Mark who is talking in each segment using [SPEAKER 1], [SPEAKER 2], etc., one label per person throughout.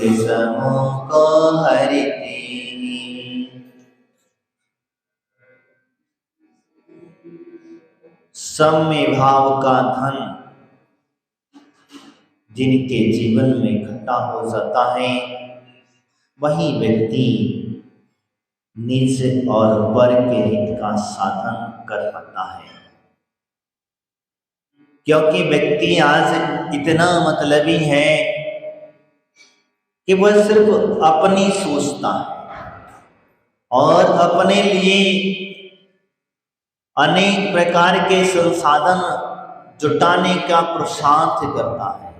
[SPEAKER 1] समूह को हरिते। सम्य भाव का धन जिनके जीवन में इकट्ठा हो जाता है, वही व्यक्ति निज और वर के हित का साधन कर पाता है। क्योंकि व्यक्ति आज इतना मतलबी है कि वह सिर्फ अपनी सोचता है और अपने लिए अनेक प्रकार के संसाधन जुटाने का पुरुषार्थ करता है।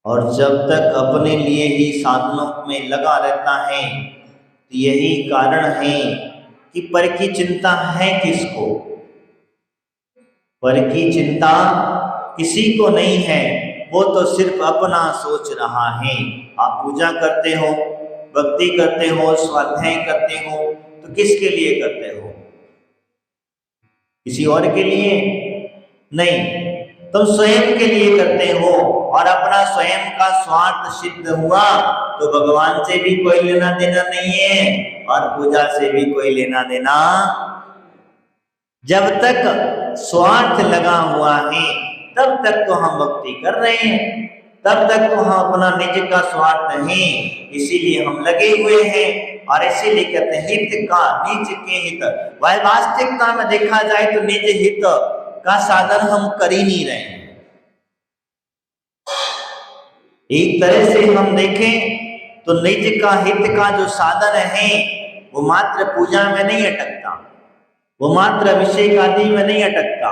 [SPEAKER 1] और जब तक अपने लिए ही साधनों में लगा रहता है, तो यही कारण है कि पर की चिंता है किसको? पर की चिंता किसी को नहीं है, वो तो सिर्फ अपना सोच रहा है। आप पूजा करते हो, भक्ति करते हो, स्वाध्याय करते हो, तो किसके लिए करते हो? किसी और के लिए नहीं, तुम स्वयं के लिए करते हो। और अपना स्वयं का स्वार्थ सिद्ध हुआ तो भगवान से भी कोई लेना देना नहीं है और पूजा से भी कोई लेना देना। जब तक स्वार्थ लगा हुआ है तब तक तो हम भक्ति कर रहे हैं, तब तक तो हम अपना निज का स्वार्थ है, इसीलिए हम लगे हुए हैं। और इसीलिए कहते हैं हित का निज के हित। वह वास्तविकता में देखा जाए तो निज हित का साधन हम कर ही नहीं रहे हैं। एक तरह से हम देखें तो निज का हित का जो साधन है वो मात्र पूजा में नहीं अटकता, वो मात्र अभिषेक आदि में नहीं अटकता,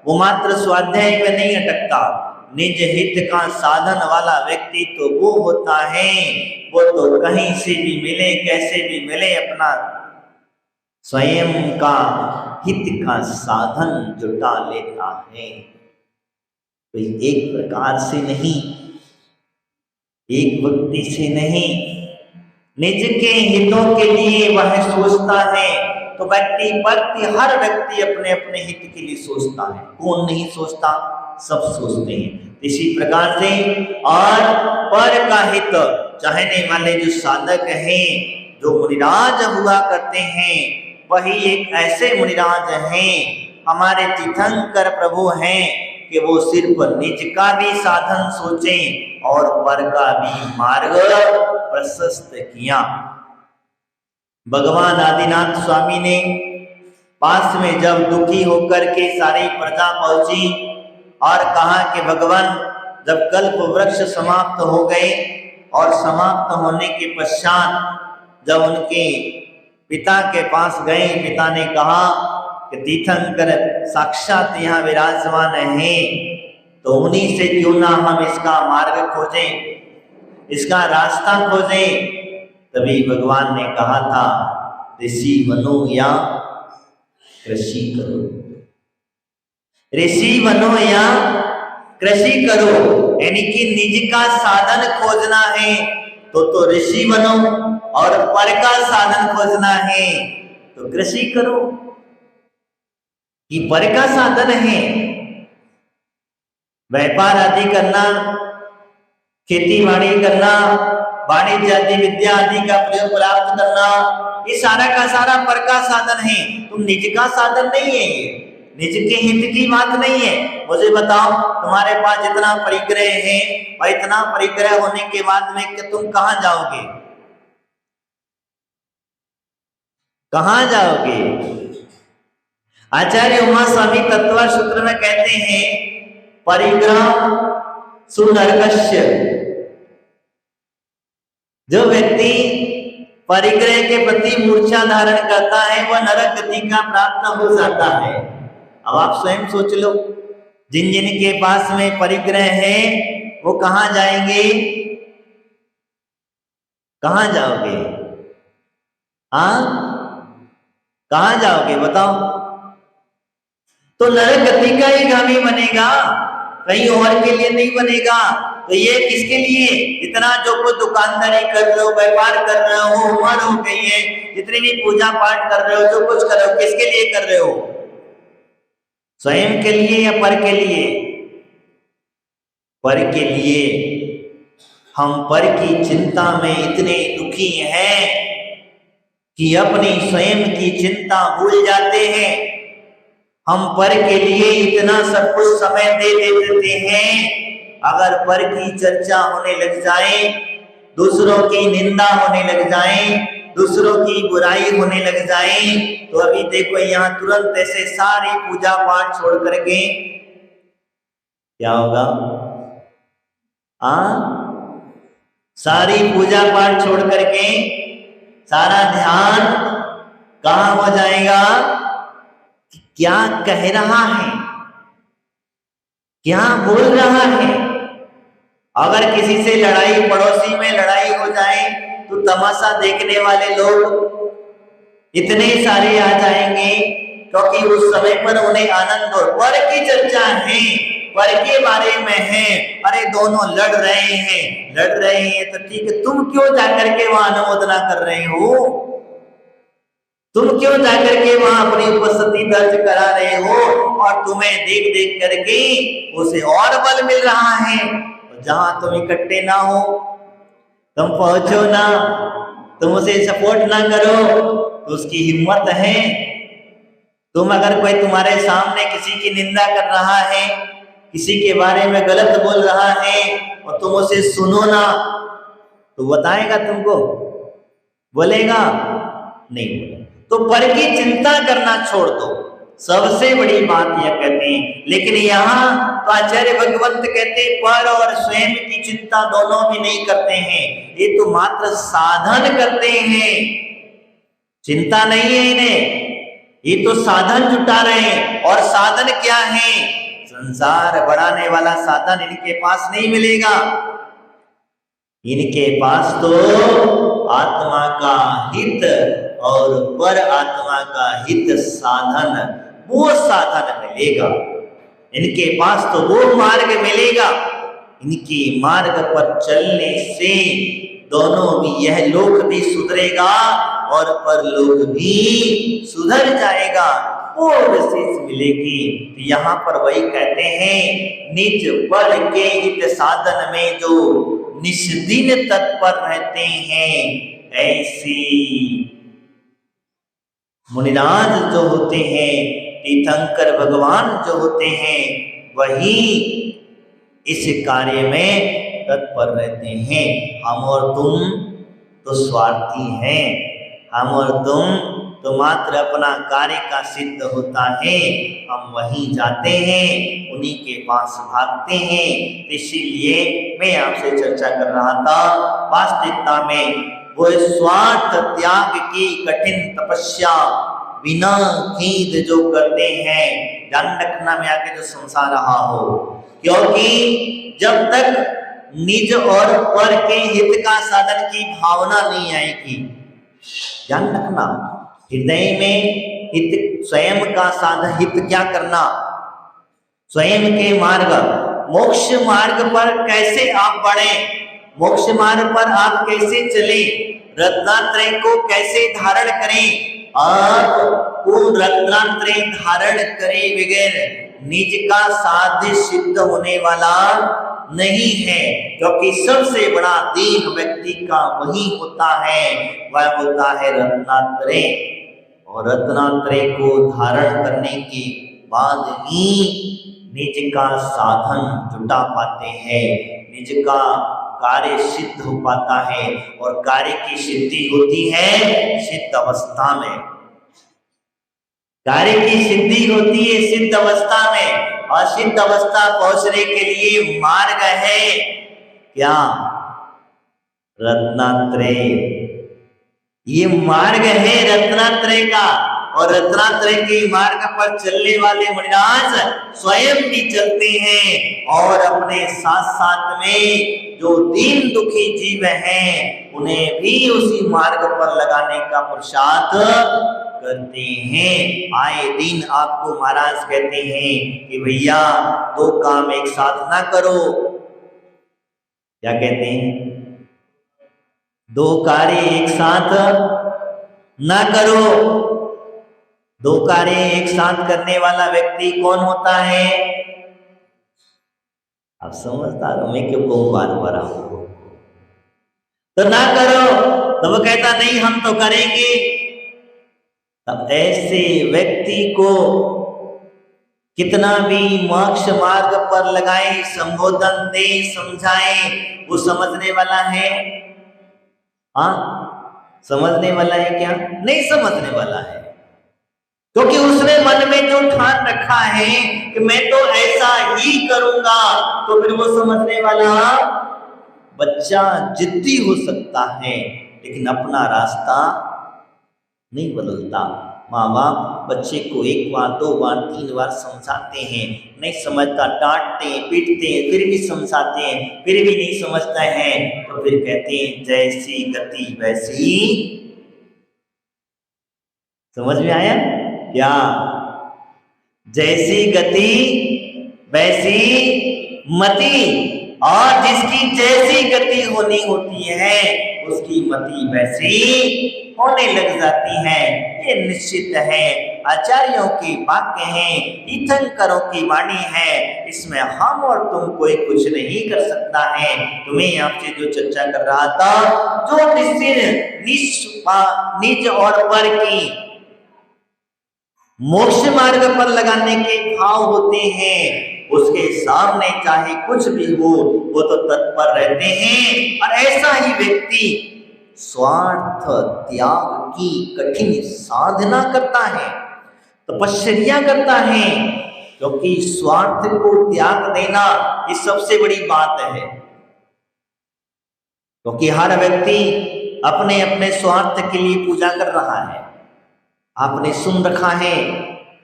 [SPEAKER 1] वो मात्र स्वाध्याय में नहीं अटकता। निज हित का साधन वाला व्यक्ति तो वो होता है, वो तो कहीं से भी मिले, कैसे भी मिले, अपना स्वयं का हित का साधन जुटा लेता है। तो एक प्रकार से नहीं, एक व्यक्ति से नहीं, निज के हितों के लिए वह सोचता है। तो व्यक्ति हर व्यक्ति अपने अपने हित के लिए सोचता है। कौन नहीं सोचता? सब सोचते हैं। इसी प्रकार से और पर का हित चाहने वाले जो साधक हैं, जो मुनिराज हुआ करते हैं, वही एक ऐसे मुनिराज हैं, हमारे तीर्थंकर प्रभु हैं कि वो सिर्फ निज का भी साधन सोचें और पर का भी मार्ग प्रशस्त किया। भगवान आदिनाथ स्वामी ने पास में जब दुखी होकर के सारी प्रजा पहुंची और कहा कि भगवान जब कल्प वृक्ष समाप्त हो गए और समाप्त होने के पश्चात जब उनके पिता के पास गए, पिता ने कहा कि तीर्थंकर साक्षात यहाँ विराजमान हैं, तो उन्हीं से क्यों ना हम इसका मार्ग खोजें, इसका रास्ता खोजें। तभी भगवान ने कहा था ऋषि बनो या कृषि करो, ऋषि बनो या कृषि करो। यानी कि निज का साधन खोजना है तो ऋषि बनो और पर का साधन खोजना है तो कृषि करो। कि पर का साधन है व्यापार आदि करना, खेती बाड़ी करना, वाणिज्य आदि विद्या आदि का प्रयोग प्राप्त करना, ये सारा का सारा पर का साधन है। तुम निज का साधन नहीं है, ये निज के हित की बात नहीं है। मुझे बताओ, तुम्हारे पास जितना परिग्रह है और इतना परिग्रह होने के बाद में कि तुम कहां जाओगे? कहां जाओगे? आचार्य उमा स्वामी तत्व सूत्र में कहते हैं परिग्रह सुनरकस्य। जो व्यक्ति परिग्रह के प्रति मूर्छा धारण करता है वह नरक गति का प्राप्त हो जाता है। अब आप स्वयं सोच लो, जिन जिन के पास में परिग्रह है वो कहां जाएंगे? कहां जाओगे? हाँ, कहां जाओगे बताओ? तो नरक गति का ही गामी बनेगा, कहीं और के लिए नहीं बनेगा। तो ये किसके लिए? इतना जो कुछ दुकानदारी कर रहे हो, व्यापार कर रहे हो, उम्र हो गई है, जितनी भी पूजा पाठ कर रहे हो, जो कुछ कर रहे हो, किसके लिए कर रहे हो? स्वयं के लिए या पर के लिए? पर के लिए। हम पर की चिंता में इतने दुखी हैं कि अपनी स्वयं की चिंता भूल जाते हैं। हम पर के लिए इतना सब कुछ समय दे देते हैं, अगर पर की चर्चा होने लग जाए, दूसरों की निंदा होने लग जाए, दूसरों की बुराई होने लग जाए, तो अभी देखो यहाँ तुरंत ऐसे सारी पूजा पाठ छोड़ करके क्या होगा? सारी पूजा पाठ छोड़ करके सारा ध्यान कहाँ हो जाएगा? क्या कह रहा है, क्या बोल रहा है। अगर किसी से लड़ाई, पड़ोसी में लड़ाई हो जाए, तो तमाशा देखने वाले लोग इतने सारे आ जाएंगे, क्योंकि उस समय पर उन्हें आनंद हो। पर की चर्चा है, पर के बारे में है, अरे दोनों लड़ रहे हैं तो ठीक है, तुम क्यों जाकर के वहां अनुमोदना कर रहे हो? तुम क्यों जाकर के वहां अपनी उपस्थिति दर्ज करा रहे हो? और तुम्हें देख देख करके उसे और बल मिल रहा है। तो जहां तुम इकट्ठे ना हो, तुम पहुंचो ना, तुम उसे सपोर्ट ना करो, तो उसकी हिम्मत है। तुम अगर कोई तुम्हारे सामने किसी की निंदा कर रहा है, किसी के बारे में गलत बोल रहा है, और तुम उसे सुनो ना, तो बताएगा तुमको? बोलेगा? नहीं बोलेगा। तो पर की चिंता करना छोड़ दो, सबसे बड़ी बात यह कहते हैं। लेकिन यहाँ तो आचार्य भगवंत कहते पर और स्वयं की चिंता दोनों भी नहीं करते हैं, ये तो मात्र साधन करते हैं, चिंता नहीं है इन्हें, ये तो साधन जुटा रहे हैं। और साधन क्या है? संसार बढ़ाने वाला साधन इनके पास नहीं मिलेगा। इनके पास तो आत्मा का हित और पर आत्मा का हित साधन, वो साधन मिलेगा। इनके पास तो वो मार्ग मिलेगा। इनके मार्ग पर चलने से दोनों भी, यह लोक भी सुधरेगा और परलोक भी सुधर जाएगा, वो विशेष मिलेगी। यहाँ पर वही कहते हैं, निज बल के हित साधन में जो निष्दिन तत्पर रहते हैं, ऐसी मुनिराज जो होते हैं, तीर्थंकर भगवान जो होते हैं, वही इस कार्य में तत्पर रहते हैं। हम और तुम तो स्वार्थी हैं, हम और तुम तो मात्र अपना कार्य का सिद्ध होता है, हम वहीं जाते हैं, उन्हीं के पास भागते हैं। इसीलिए मैं आपसे चर्चा कर रहा था, वास्तविकता में वो स्वार्थ त्याग की कठिन तपस्या बिना खेद जो करते हैं, ध्यान रखना मैं आगे जो समझा रहा हो, क्योंकि जब तक निज और पर के हित का साधन की भावना नहीं आएगी, ध्यान रखना, हृदय में हित, स्वयं का साधन, हित क्या करना, स्वयं के मार्ग, मोक्ष मार्ग पर कैसे आप बढ़े, मोक्ष मार्ग पर आप कैसे चले, रत्नात्रय को कैसे धारण करें। आप पूर्ण रत्नात्रय धारण करे बगैर निज का साध्य सिद्ध होने वाला नहीं है, क्योंकि सबसे बड़ा देह व्यक्ति का वही होता है, वह होता है रत्नात्रय। और रत्नात्रय को धारण करने के बाद ही निज का साधन जुटा पाते हैं, निज का कार्य सिद्ध हो पाता है। और कार्य की सिद्धि होती है सिद्ध अवस्था में, कार्य की सिद्धि होती है सिद्ध अवस्था में। और सिद्ध अवस्था पहुंचने के लिए मार्ग है क्या? रत्नात्रय, ये मार्ग है रत्नात्रय का। और रत्नात्रय के मार्ग पर चलने वाले मुनिराज स्वयं भी चलते हैं, और अपने साथ साथ में जो दीन दुखी जीव हैं, उन्हें भी उसी मार्ग पर लगाने का पुरुषार्थ करते हैं। आए दिन आपको महाराज कहते हैं कि भैया दो काम एक साथ ना करो। क्या कहते हैं? दो कार्य एक साथ ना करो। दो कार्य एक साथ करने वाला व्यक्ति कौन होता है? आप समझदार हो, मैं क्यों कहूं बार बार आपको? तो ना करो, तो वो कहता नहीं हम तो करेंगे। तब ऐसे व्यक्ति को कितना भी मोक्ष मार्ग पर लगाए, संबोधन दे, समझाए, वो समझने वाला है? हाँ, समझने वाला है क्या? नहीं समझने वाला है, क्योंकि उसने मन में जो ठान रखा है कि मैं तो ऐसा ही करूंगा। तो फिर वो समझने वाला बच्चा जिद्दी हो सकता है, लेकिन अपना रास्ता नहीं बदलता। माँ बाप बच्चे को 1 बार 2 बार 3 बार समझाते हैं, नहीं समझता, डांटते हैं, पीटते हैं, फिर भी समझाते हैं, फिर भी नहीं समझता है, तो फिर कहते हैं जैसी गति वैसी। समझ में आया क्या? जैसी गति वैसी मति, और जिसकी जैसी गति होनी होती है उसकी मति वैसी होने लग जाती है। ये निश्चित है, आचार्यों की वाक्य है, तीर्थंकरों की वाणी है, इसमें हम और तुम कोई कुछ नहीं कर सकता है। तुम्हें आपसे जो चर्चा कर रहा था, जो निज और पर की मोक्ष मार्ग पर लगाने के भाव होते हैं, उसके सामने चाहे कुछ भी हो वो तो तत्पर रहते हैं। और ऐसा ही व्यक्ति स्वार्थ त्याग की कठिन साधना करता है, तपश्चर्या करता है, क्योंकि स्वार्थ को त्याग देना ये सबसे बड़ी बात है। क्योंकि हर व्यक्ति अपने अपने स्वार्थ के लिए पूजा कर रहा है। आपने सुन रखा है,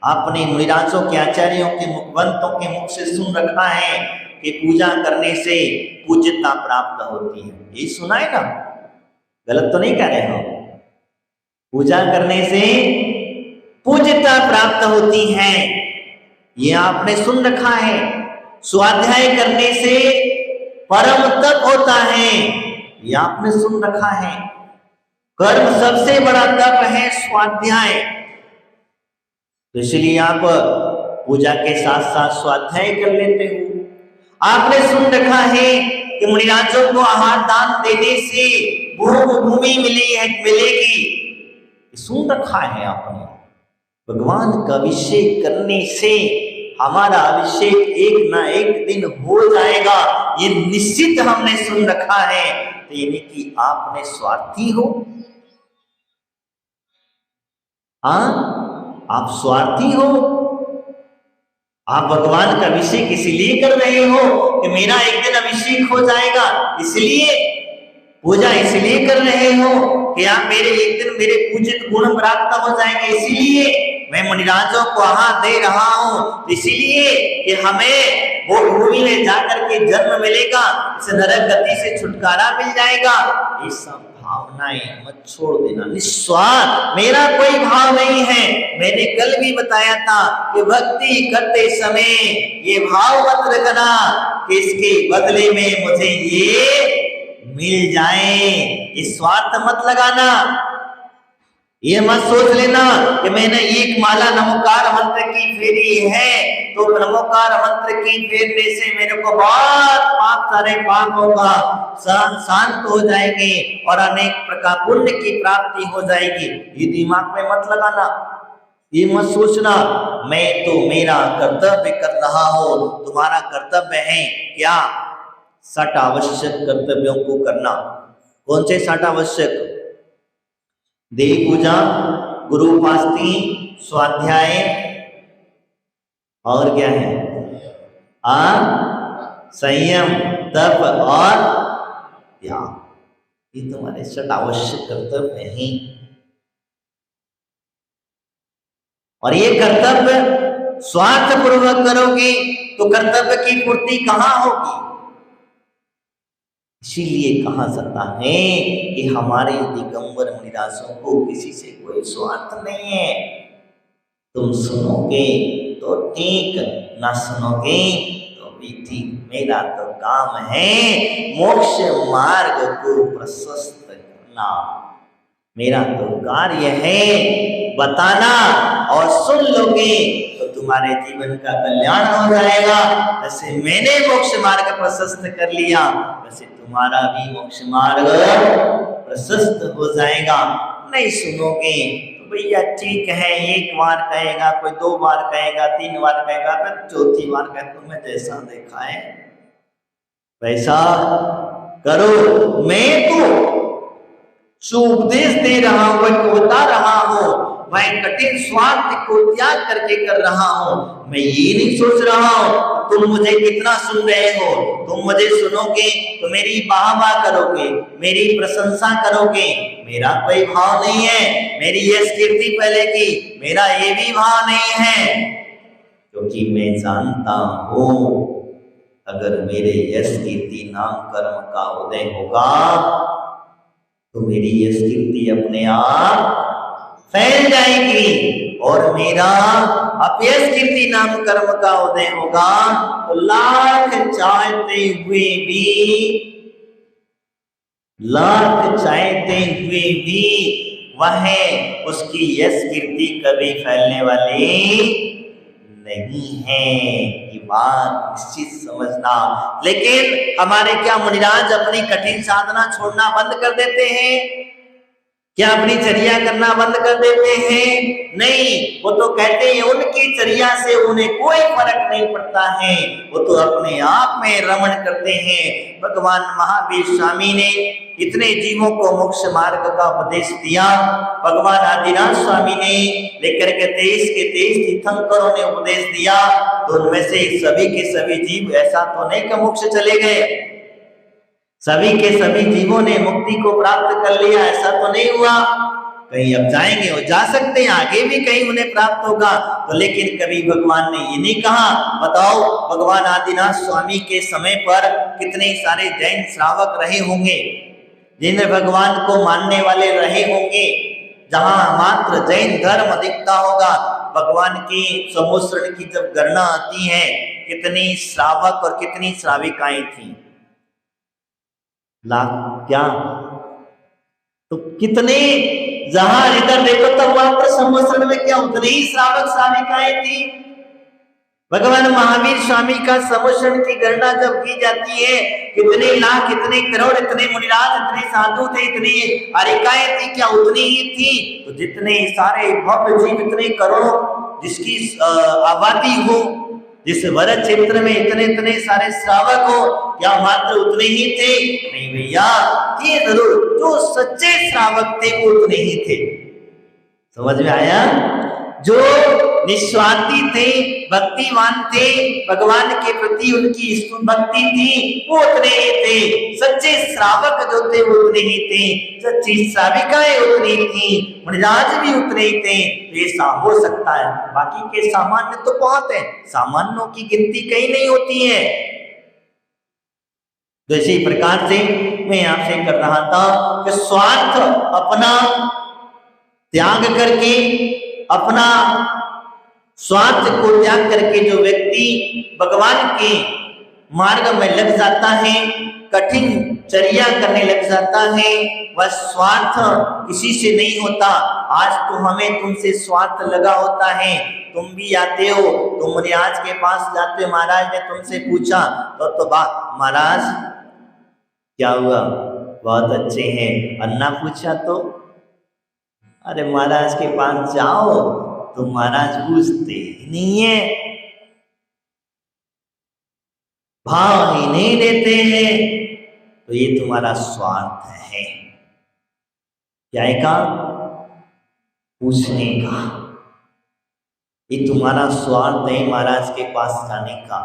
[SPEAKER 1] आपने मुनिराजों के, आचार्यों के, मुखवंतों के मुख से सुन रखा है कि पूजा करने से पूज्यता प्राप्त होती है। ये सुना है ना? गलत तो नहीं कह रहे हो? पूजा करने से पूज्यता प्राप्त होती है, ये आपने सुन रखा है। स्वाध्याय करने से परम तप होता है, ये आपने सुन रखा है। कर्म सबसे बड़ा तप है स्वाध्याय, तो इसलिए आप पूजा के साथ साथ स्वाध्याय कर लेते हो। आपने सुन रखा है कि मुनिराजों को आहार दान देने से भूमि मिलेगी, सुन रखा है आपने। भगवान का अभिषेक करने से हमारा अभिषेक एक ना एक दिन हो जाएगा, ये निश्चित हमने सुन रखा है। तो यानी कि आपने स्वार्थी हो? हाँ, आप स्वार्थी हो। आप भगवान का अभिषेक इसलिए कर रहे हो कि मेरा एक दिन अभिषेक हो जाएगा, इसलिए पूजा इसलिए कर रहे हो कि आप मेरे एक दिन मेरे पूजित गुण प्राप्त हो जाएंगे, इसलिए मैं मुनिराजों को आहार दे रहा हूँ, इसलिए कि हमें वो भूमि में जाकर के जन्म मिलेगा, इस नरक गति से छुटकारा मिल जाएगा। ये सब भावनाएं मत छोड़ देना। निस्वार्थ, मेरा कोई भाव नहीं है। मैंने कल भी बताया था कि भक्ति करते समय ये भाव मत रखना कि इसके बदले में मुझे ये मिल जाए, ये स्वार्थ मत लगाना। ये मत सोच लेना कि मैंने एक माला नमोकार मंत्र की फेरी है तो नमोकार मंत्र की फेरने से मेरे को बहुत सारे पाप होगा, शांत हो जाएंगे और अनेक प्रकार पुण्य की प्राप्ति हो जाएगी। ये दिमाग में मत लगाना, ये मत सोचना मैं तो मेरा कर्तव्य कर रहा हूं। तुम्हारा कर्तव्य है क्या? 60 आवश्यक कर्तव्यों को करना। कौन से 60 आवश्यक? देवी पूजा, गुरु उपासनी, स्वाध्याय, और क्या है? संयम, तप और त्याग। ये तुम्हारे 60 आवश्यक कर्तव्य हैं। और ये कर्तव्य स्वार्थ पूर्वक करोगे तो कर्तव्य की पूर्ति कहां होगी? इसीलिए कहा जाता है कि हमारे दिगंबर मुनिराजों को किसी से कोई स्वार्थ नहीं है। तुम सुनोगे तो ठीक, ना सुनोगे तो भी ठीक। मेरा तो काम है मोक्ष मार्ग को प्रशस्त करना। मेरा तो कार्य है बताना, और सुन लोगे तो तुम्हारे जीवन का कल्याण हो जाएगा। जैसे मैंने मोक्ष मार्ग प्रशस्त कर लिया, वैसे तुम्हारा भी मोक्ष मार्ग प्रशस्त हो जाएगा। नहीं सुनोगे तो भैया ठीक है, एक बार कहेगा, कोई 2 बार कहेगा, 3 बार कहेगा, फिर चौथी बार कहे तुम्हें जैसा देखा है वैसा करो। मैं तो उपदेश दे रहा हूं, वह बता रहा हूं, मैं कठिन स्वार्थ को त्याग करके कर रहा हूं। मैं ये नहीं सोच रहा हूं तुम मुझे कितना सुन रहे हो, तुम मुझे सुनोगे तो मेरी वाहवाह करोगे, मेरी प्रशंसा करोगे, मेरा कोई भाव नहीं है, मेरी यश कीर्ति पहले की, मेरा ये भी भाव नहीं है, क्योंकि मैं जानता हूं अगर मेरे यश कीर्ति नाम कर्म का उदय होगा तो मेरी यश कीर्ति अपने आप फैल जाएगी, और मेरा अपयश कीर्ति नाम कर्म का उदय होगा तो लाख चाहते हुए भी वह उसकी यश कीर्ति कभी फैलने वाली नहीं है। ये बात निश्चित समझना। लेकिन हमारे क्या मुनिराज अपनी कठिन साधना छोड़ना बंद कर देते हैं? क्या अपनी चर्या करना बंद कर देते हैं? नहीं, वो तो कहते हैं उनकी चर्या से उन्हें कोई फर्क नहीं पड़ता है, वो तो अपने आप में रमण करते हैं। भगवान महावीर स्वामी ने इतने जीवों को मोक्ष मार्ग का उपदेश दिया, भगवान आदिनाथ स्वामी ने लेकर के 23 के 23 तीर्थंकरों ने उपदेश दिया, तो उनमें से सभी के सभी जीव ऐसा तो नहीं कि मोक्ष चले गए, सभी के सभी जीवों ने मुक्ति को प्राप्त कर लिया, ऐसा तो नहीं हुआ। कहीं अब जाएंगे और जा सकते हैं, आगे भी कहीं उन्हें प्राप्त होगा, तो लेकिन कभी भगवान ने ये नहीं कहा। बताओ, भगवान आदिनाथ स्वामी के समय पर कितने सारे जैन श्रावक रहे होंगे, जिन्हें भगवान को मानने वाले रहे होंगे, जहां मात्र जैन धर्म दिखता होगा। भगवान की समोसरण की जब गणना आती है, कितनी श्रावक और कितनी श्राविकाएं थी, लाख क्या, तो कितने, जहां इधर देखो तब मात्र संवत्सर में क्या उतने ही श्रावक श्राविकाएं थी। भगवान महावीर स्वामी का संवत्सर की गणना जब की जाती है, कितने लाख, इतने करोड़, इतने मुनिराज, इतने साधु थे, इतनी हरिकाएं थी, क्या उतनी ही थी? तो जितने सारे भव्य जीव, इतने करोड़ों जिसकी आबादी हो, जिस भरत क्षेत्र में इतने इतने सारे श्रावक हो, क्या मात्र उतने ही थे? नहीं भैया, ये जरूर जो सच्चे श्रावक थे वो उतने ही थे। समझ में आया? जो निस्वार्थी थे, भक्तिवान थे, भगवान के प्रति उनकी भक्ति थी, वो उतने ही थे। सच्चे श्रावक जो थे वो उतने ही थे, सच्ची श्राविकाएं उतनी थी, मुनिराज भी उतने ही थे। ऐसा हो सकता है, बाकी के सामान्य तो बहुत है, सामान्यों की गिनती कहीं नहीं होती है। तो इसी प्रकार से मैं आपसे कर रहा था कि स्वार्थ अपना त्याग करके, अपना स्वार्थ को त्याग करके जो व्यक्ति भगवान के मार्ग में लग जाता है, कठिन चर्या करने लग जाता है, वह स्वार्थ किसी से नहीं होता। आज तो हमें तुमसे स्वार्थ लगा होता है, तुम भी आते हो, तुम मुनिराज के पास जाते हो, महाराज ने तुमसे पूछा तो महाराज क्या हुआ, बहुत अच्छे हैं, अन्ना पूछा तो अरे महाराज के पास जाओ तो महाराज पूछते ही नहीं है, भाव ही नहीं देते हैं, तो ये तुम्हारा स्वार्थ है। क्या का पूछने का, ये तुम्हारा स्वार्थ है महाराज के पास जाने का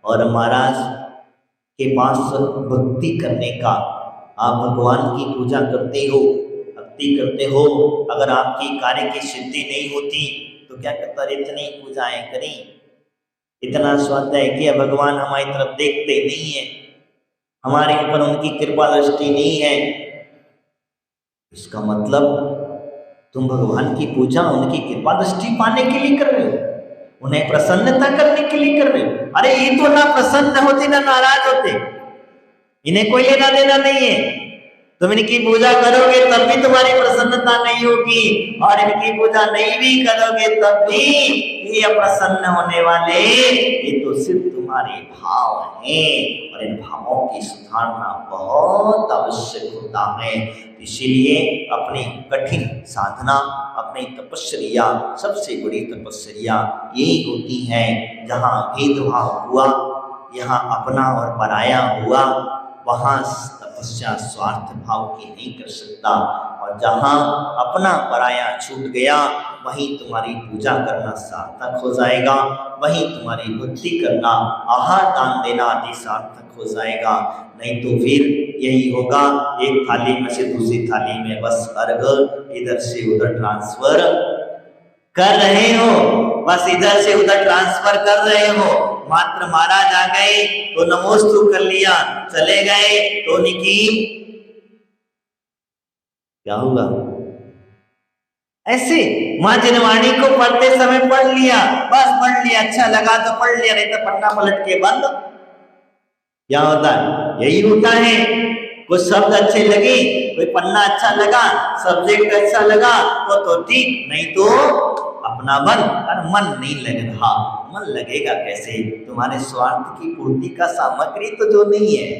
[SPEAKER 1] और महाराज के पास भक्ति करने का। आप भगवान की पूजा करते हो, भक्ति करते हो, अगर आपकी कार्य की सिद्धि नहीं होती तो क्या करता, इतनी पूजाएं करी, इतना स्वाध्याय किया, भगवान हमारी तरफ देखते नहीं है, हमारे ऊपर उनकी कृपा दृष्टि नहीं है। इसका मतलब तुम भगवान की पूजा उनकी कृपा दृष्टि पाने के लिए कर रहे हो, उन्हें प्रसन्नता करने के लिए कर रहे हो। अरे ये तो ना प्रसन्न होते ना नाराज होते, इन्हें कोई लेना देना नहीं है। तुम इनकी पूजा करोगे तब भी तुम्हारी प्रसन्नता नहीं होगी, और इनकी पूजा नहीं भी करोगे तब भी ये अप्रसन्न होने वाले, ये तो सिर्फ तुम्हारे तुम्हारे भाव हैं और इन भावों की सुधारना बहुत आवश्यक होता है। इसीलिए अपनी कठिन साधना, अपनी तपस्या, सबसे बड़ी तपस्या यही होती है जहाँ भेदभाव हुआ, यहाँ अपना और पराया हुआ, वहाँ तपस्या स्वार्थ भाव की नहीं कर सकता। और जहाँ अपना पराया छूट गया वहीं तुम्हारी पूजा करना सार्थक हो जाएगा, वहीं तुम्हारी भक्ति करना, आहार दान देना आदि सार्थक हो जाएगा। नहीं तो फिर यही होगा, एक थाली में से दूसरी थाली में बस अर्घ इधर से उधर ट्रांसफर कर रहे हो, बस इधर से उधर ट्रांसफर कर रहे हो। मात्र महाराज आ गए तो नमोस्तु कर लिया, चले गए तो निकी क्या होगा। ऐसे माँ जिनवाणी को पढ़ते समय पढ़ लिया, बस पढ़ लिया, अच्छा लगा तो पढ़ लिया, नहीं तो पन्ना पलट के बंद। क्या होता है? यही होता है। कुछ शब्द अच्छे लगे, कोई पन्ना अच्छा लगा, सब्जेक्ट अच्छा लगा तो ठीक, नहीं तो अपना मन और मन नहीं लग रहा। मन लगेगा कैसे? तुम्हारे स्वार्थ की पूर्ति का सामग्री तो जो नहीं है,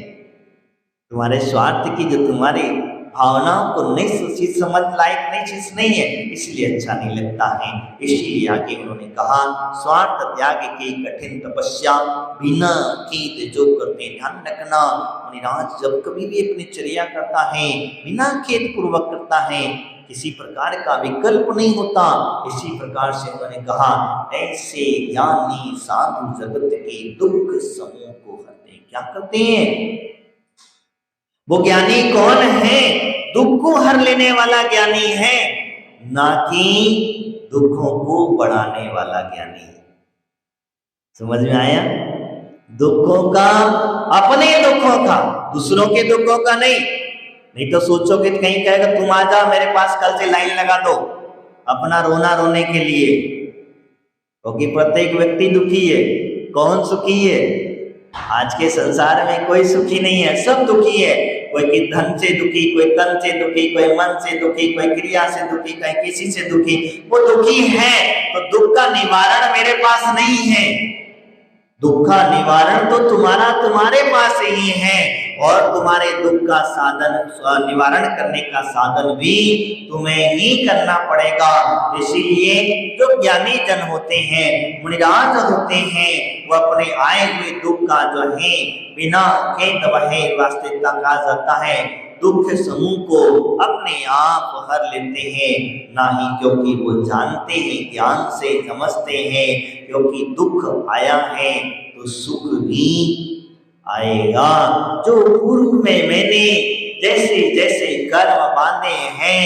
[SPEAKER 1] तुम्हारे स्वार्थ की जो तुम्हारी भावनाओं को नहीं सोची समझ लायक नहीं चीज नहीं है, इसलिए अच्छा नहीं लगता है। इसीलिए आगे उन्होंने कहा स्वार्थ त्याग की कठिन तपस्या बिना खेद जो करते। ध्यान रखना, मुनिराज जब कभी भी अपनी चर्या करता है बिना खेद पूर्वक करता है, किसी प्रकार का विकल्प नहीं होता। इसी प्रकार से उन्होंने कहा ऐसे ज्ञानी साधु जगत के दुख समूह को हरते। क्या करते हैं वो ज्ञानी? कौन है? दुख को हर लेने वाला ज्ञानी है, ना कि दुखों को बढ़ाने वाला ज्ञानी। समझ में आया? दुखों का, अपने दुखों का, दूसरों के दुखों का नहीं। नहीं तो सोचोगे कहीं कहेगा तुम आ जाओ मेरे पास, कल से लाइन लगा दो अपना रोना रोने के लिए, क्योंकि प्रत्येक व्यक्ति दुखी है। कौन सुखी है? आज के संसार में कोई सुखी नहीं है, सब दुखी है। कोई धन से दुखी, कोई तन से दुखी, कोई मन से दुखी, कोई क्रिया से दुखी, कोई किसी से दुखी। वो दुखी है तो दुख का निवारण मेरे पास नहीं है। दुख का निवारण तो तुम्हारे पास ही है, और तुम्हारे दुख का साधन, निवारण करने का साधन भी तुम्हें ही करना पड़ेगा। इसीलिए जो ज्ञानी जन होते हैं, मुनिराज होते हैं, वो अपने आए हुए दुख का जो है बिना खेद वहे वास्तविकता कहा जाता है, दुख समूह को अपने आप हर लेते हैं। ना ही क्योंकि वो जानते हैं, ज्ञान से समझते हैं, क्योंकि दुख आया है तो सुख भी आएगा। जो पूर्व में मैंने जैसे जैसे कर्म बांधे हैं,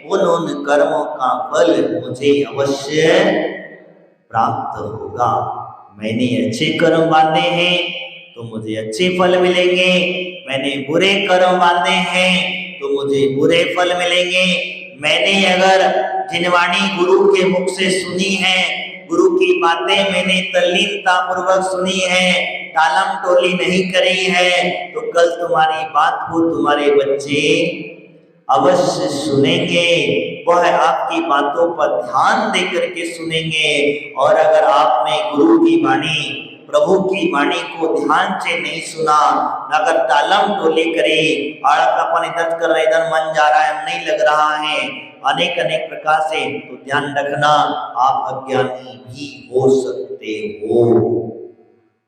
[SPEAKER 1] उन कर्मों का फल मुझे अवश्य प्राप्त होगा। मैंने अच्छे कर्म बांधे हैं तो मुझे अच्छे फल मिलेंगे, मैंने बुरे कर्म बांधे हैं तो मुझे बुरे फल मिलेंगे। मैंने अगर जिनवाणी गुरु के मुख से सुनी है, गुरु की बातें मैंने तल्लीनता पूर्वक सुनी है, टालम टोली नहीं करी है, तो कल तुम्हारी बात को तुम्हारे बच्चे अवश्य सुनेंगे। वह आपकी बातों पर ध्यान दे करके सुनेंगे। और अगर आपने गुरु की वाणी, प्रभु की वाणी को ध्यान से नहीं सुना, अगर टालम टोली करे, आड़कापन इधर कर रहे, इधर मन जा रहा है, नहीं लग रहा है, अनेक अनेक प्रकार से, तो ध्यान रखना आप अज्ञानी भी हो सकते हो।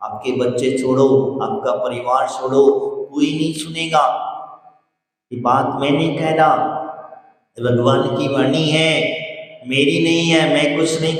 [SPEAKER 1] आपके बच्चे छोड़ो, आपका परिवार छोड़ो, कोई नहीं सुनेगा। ये बात मैं नहीं कह रहा, भगवान की वाणी है, मेरी नहीं है, मैं कुछ नहीं